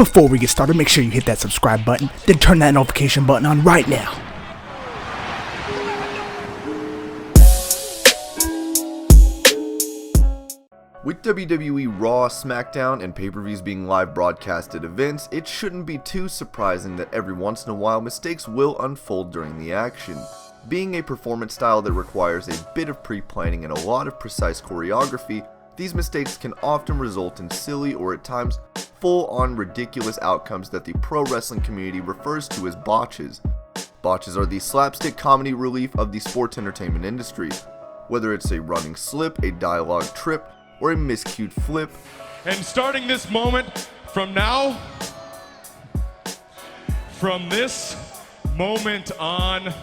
Before we get started, make sure you hit that subscribe button, then turn that notification button on right now. With WWE Raw, Smackdown, and pay-per-views being live broadcasted events, it shouldn't be too surprising that every once in a while mistakes will unfold during the action. Being a performance style that requires a bit of pre-planning and a lot of precise choreography, these mistakes can often result in silly or at times full-on ridiculous outcomes that the pro wrestling community refers to as botches. Botches are the slapstick comedy relief of the sports entertainment industry. Whether it's a running slip, a dialogue trip, or a miscued flip. And starting this moment from now, from this moment on,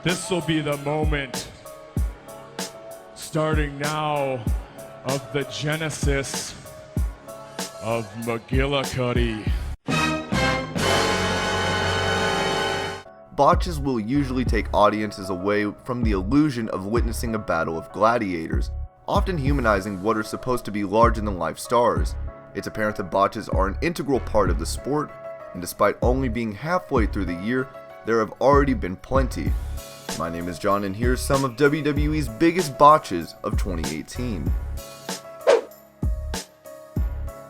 this will be the moment, starting now, of the genesis of McGillicuddy. Botches will usually take audiences away from the illusion of witnessing a battle of gladiators, often humanizing what are supposed to be larger-than-life stars. It's apparent that botches are an integral part of the sport, and despite only being halfway through the year, there have already been plenty. My name is John, and here's some of WWE's biggest botches of 2018.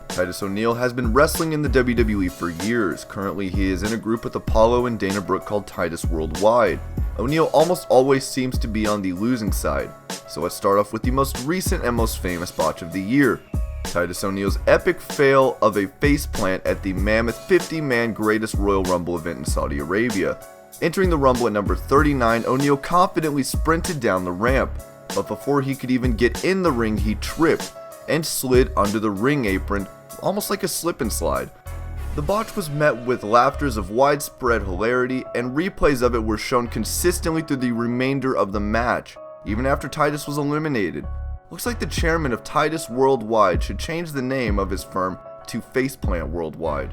Titus ONeil has been wrestling in the WWE for years. Currently, he is in a group with Apollo and Dana Brooke called Titus Worldwide. ONeil almost always seems to be on the losing side, so let's start off with the most recent and most famous botch of the year. Titus ONeil's epic fail of a faceplant at the mammoth 50-man Greatest Royal Rumble event in Saudi Arabia. Entering the Rumble at number 39, ONeil confidently sprinted down the ramp, but before he could even get in the ring, he tripped and slid under the ring apron, almost like a slip and slide. The botch was met with laughters of widespread hilarity, and replays of it were shown consistently through the remainder of the match, even after Titus was eliminated. Looks like the chairman of Titus Worldwide should change the name of his firm to Faceplant Worldwide.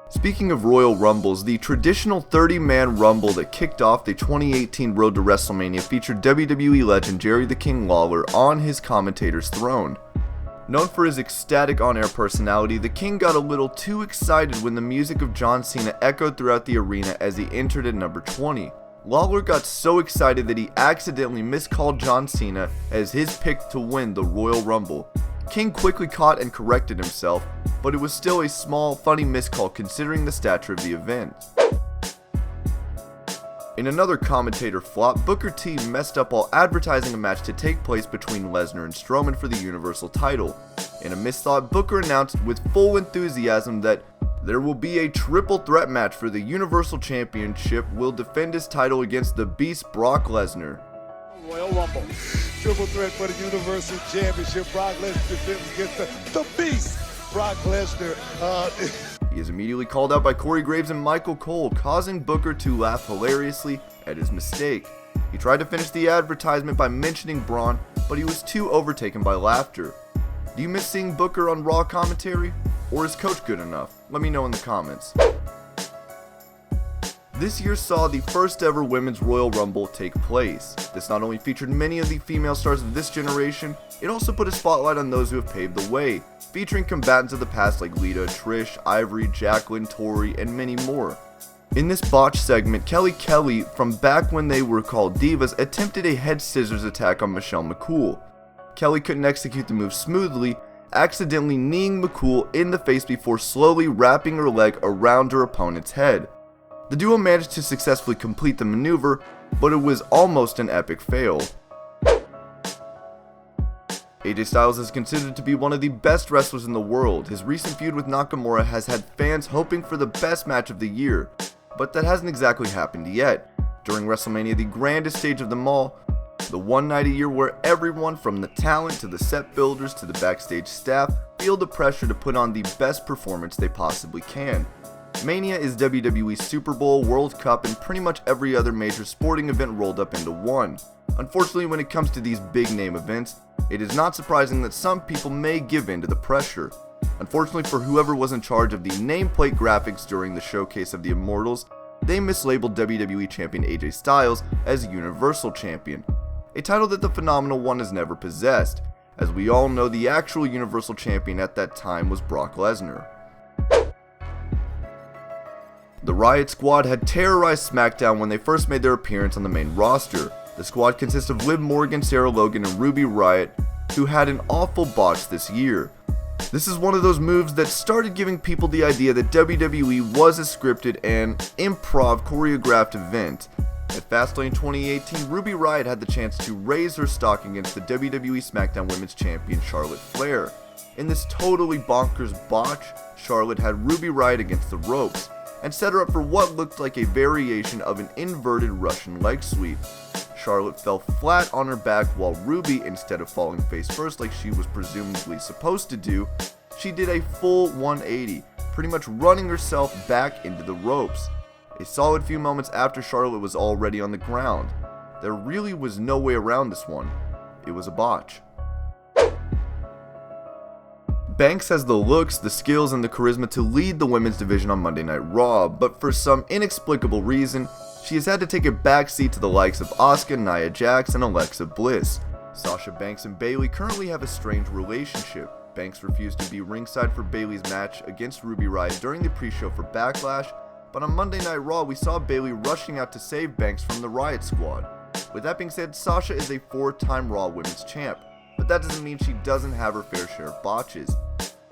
Speaking of Royal Rumbles, the traditional 30-man Rumble that kicked off the 2018 Road to WrestleMania featured WWE legend Jerry the King Lawler on his commentator's throne. Known for his ecstatic on-air personality, the King got a little too excited when the music of John Cena echoed throughout the arena as he entered at number 20. Lawler got so excited that he accidentally miscalled John Cena as his pick to win the Royal Rumble. King quickly caught and corrected himself, but it was still a small, funny miscall considering the stature of the event. In another commentator flop, Booker T messed up while advertising a match to take place between Lesnar and Strowman for the Universal title. In a misthought, Booker announced with full enthusiasm that there will be a triple threat match for the Universal Championship, will defend his title against the Beast Brock Lesnar. Royal Rumble, triple threat for the Universal Championship. Brock Lesnar defends against the Beast Brock Lesnar. He is immediately called out by Corey Graves and Michael Cole, causing Booker to laugh hilariously at his mistake. He tried to finish the advertisement by mentioning Braun, but he was too overtaken by laughter. Do you miss seeing Booker on Raw commentary? Or is Coach good enough? Let me know in the comments. This year saw the first ever Women's Royal Rumble take place. This not only featured many of the female stars of this generation, it also put a spotlight on those who have paved the way, featuring combatants of the past like Lita, Trish, Ivory, Jacqueline, Tori, and many more. In this botch segment, Kelly from back when they were called Divas attempted a head scissors attack on Michelle McCool. Kelly couldn't execute the move smoothly, accidentally kneeing McCool in the face before slowly wrapping her leg around her opponent's head. The duo managed to successfully complete the maneuver, but it was almost an epic fail. AJ Styles is considered to be one of the best wrestlers in the world. His recent feud with Nakamura has had fans hoping for the best match of the year, but that hasn't exactly happened yet. During WrestleMania, the grandest stage of them all, the one night a year where everyone from the talent to the set builders to the backstage staff feel the pressure to put on the best performance they possibly can. Mania is WWE's Super Bowl, World Cup, and pretty much every other major sporting event rolled up into one. Unfortunately, when it comes to these big name events, it is not surprising that some people may give in to the pressure. Unfortunately for whoever was in charge of the nameplate graphics during the showcase of the Immortals, they mislabeled WWE Champion AJ Styles as Universal Champion, a title that the Phenomenal One has never possessed. As we all know, the actual Universal Champion at that time was Brock Lesnar. The Riot Squad had terrorized Smackdown when they first made their appearance on the main roster. The squad consists of Liv Morgan, Sarah Logan, and Ruby Riot, who had an awful botch this year. This is one of those moves that started giving people the idea that WWE was a scripted and improv choreographed event. At Fastlane 2018, Ruby Riot had the chance to raise her stock against the WWE SmackDown Women's Champion Charlotte Flair. In this totally bonkers botch, Charlotte had Ruby Riot against the ropes, and set her up for what looked like a variation of an inverted Russian leg sweep. Charlotte fell flat on her back while Ruby, instead of falling face first like she was presumably supposed to do, she did a full 180, pretty much running herself back into the ropes. A solid few moments after Charlotte was already on the ground. There really was no way around this one. It was a botch. Banks has the looks, the skills, and the charisma to lead the women's division on Monday Night Raw, but for some inexplicable reason, she has had to take a backseat to the likes of Asuka, Nia Jax, and Alexa Bliss. Sasha Banks and Bayley currently have a strange relationship. Banks refused to be ringside for Bayley's match against Ruby Riot during the pre-show for Backlash, but on Monday Night Raw we saw Bayley rushing out to save Banks from the Riot Squad. With that being said, Sasha is a 4-time Raw Women's Champ, but that doesn't mean she doesn't have her fair share of botches.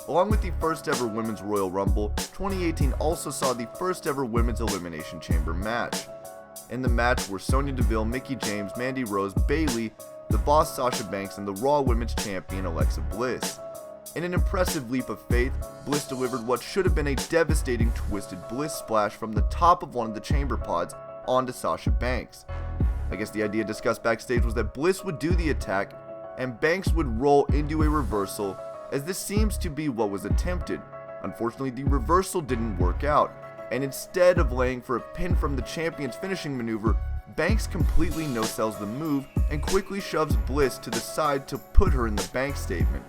Along with the first ever Women's Royal Rumble, 2018 also saw the first ever Women's Elimination Chamber match. In the match were Sonya Deville, Mickie James, Mandy Rose, Bayley, the Boss Sasha Banks, and the Raw Women's Champion Alexa Bliss. In an impressive leap of faith, Bliss delivered what should have been a devastating twisted Bliss splash from the top of one of the chamber pods onto Sasha Banks. I guess the idea discussed backstage was that Bliss would do the attack and Banks would roll into a reversal, as this seems to be what was attempted. Unfortunately, the reversal didn't work out, and instead of laying for a pin from the champion's finishing maneuver, Banks completely no-sells the move and quickly shoves Bliss to the side to put her in the Banks statement.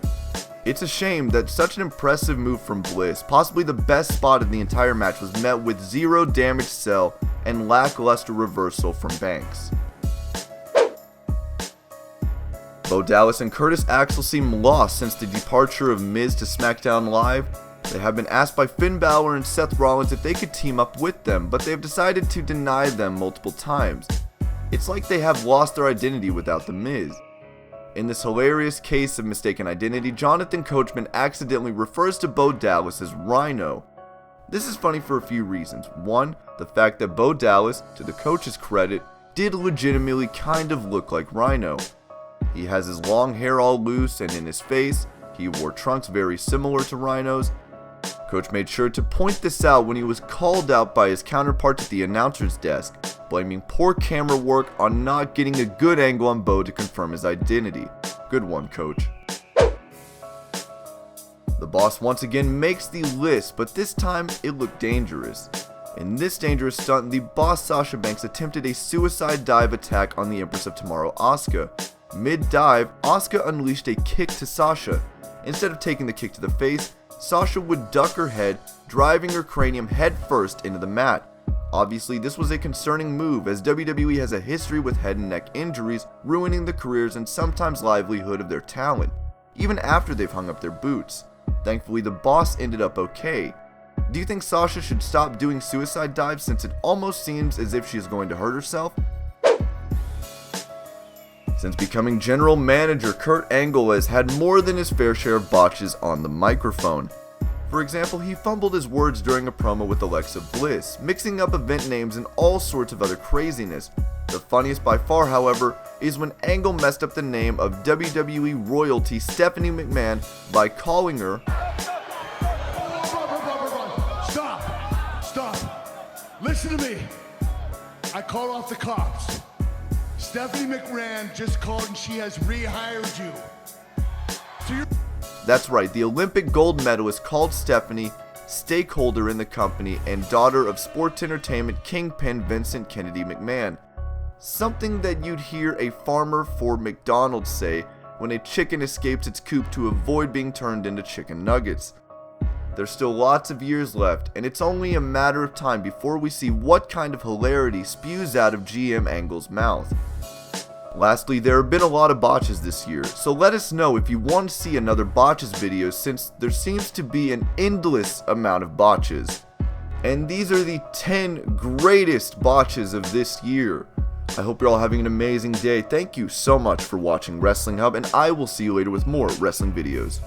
It's a shame that such an impressive move from Bliss, possibly the best spot in the entire match, was met with zero damage sell and lackluster reversal from Banks. Bo Dallas and Curtis Axel seem lost since the departure of Miz to SmackDown Live. They have been asked by Finn Balor and Seth Rollins if they could team up with them, but they have decided to deny them multiple times. It's like they have lost their identity without The Miz. In this hilarious case of mistaken identity, Jonathan Coachman accidentally refers to Bo Dallas as Rhino. This is funny for a few reasons. One, the fact that Bo Dallas, to the coach's credit, did legitimately kind of look like Rhino. He has his long hair all loose and in his face, he wore trunks very similar to Rhino's. Coach made sure to point this out when he was called out by his counterpart at the announcer's desk, blaming poor camera work on not getting a good angle on Bo to confirm his identity. Good one, Coach. The Boss once again makes the list, but this time it looked dangerous. In this dangerous stunt, the Boss Sasha Banks attempted a suicide dive attack on the Empress of Tomorrow, Asuka. Mid-dive, Asuka unleashed a kick to Sasha. Instead of taking the kick to the face, Sasha would duck her head, driving her cranium head first into the mat. Obviously, this was a concerning move, as WWE has a history with head and neck injuries ruining the careers and sometimes livelihood of their talent, even after they've hung up their boots. Thankfully, the Boss ended up okay. Do you think Sasha should stop doing suicide dives since it almost seems as if she is going to hurt herself? Since becoming general manager, Kurt Angle has had more than his fair share of botches on the microphone. For example, he fumbled his words during a promo with Alexa Bliss, mixing up event names and all sorts of other craziness. The funniest by far, however, is when Angle messed up the name of WWE royalty Stephanie McMahon by calling her Stop! Listen to me. I call off the cops. Stephanie McMahon just called and she has rehired you. That's right, the Olympic gold medalist called Stephanie stakeholder in the company and daughter of sports entertainment kingpin Vincent Kennedy McMahon. Something that you'd hear a farmer for McDonald's say when a chicken escapes its coop to avoid being turned into chicken nuggets. There's still lots of years left, and it's only a matter of time before we see what kind of hilarity spews out of GM Angle's mouth. Lastly, there have been a lot of botches this year, so let us know if you want to see another botches video, since there seems to be an endless amount of botches. And these are the 10 greatest botches of this year. I hope you're all having an amazing day. Thank you so much for watching Wrestling Hub, and I will see you later with more wrestling videos.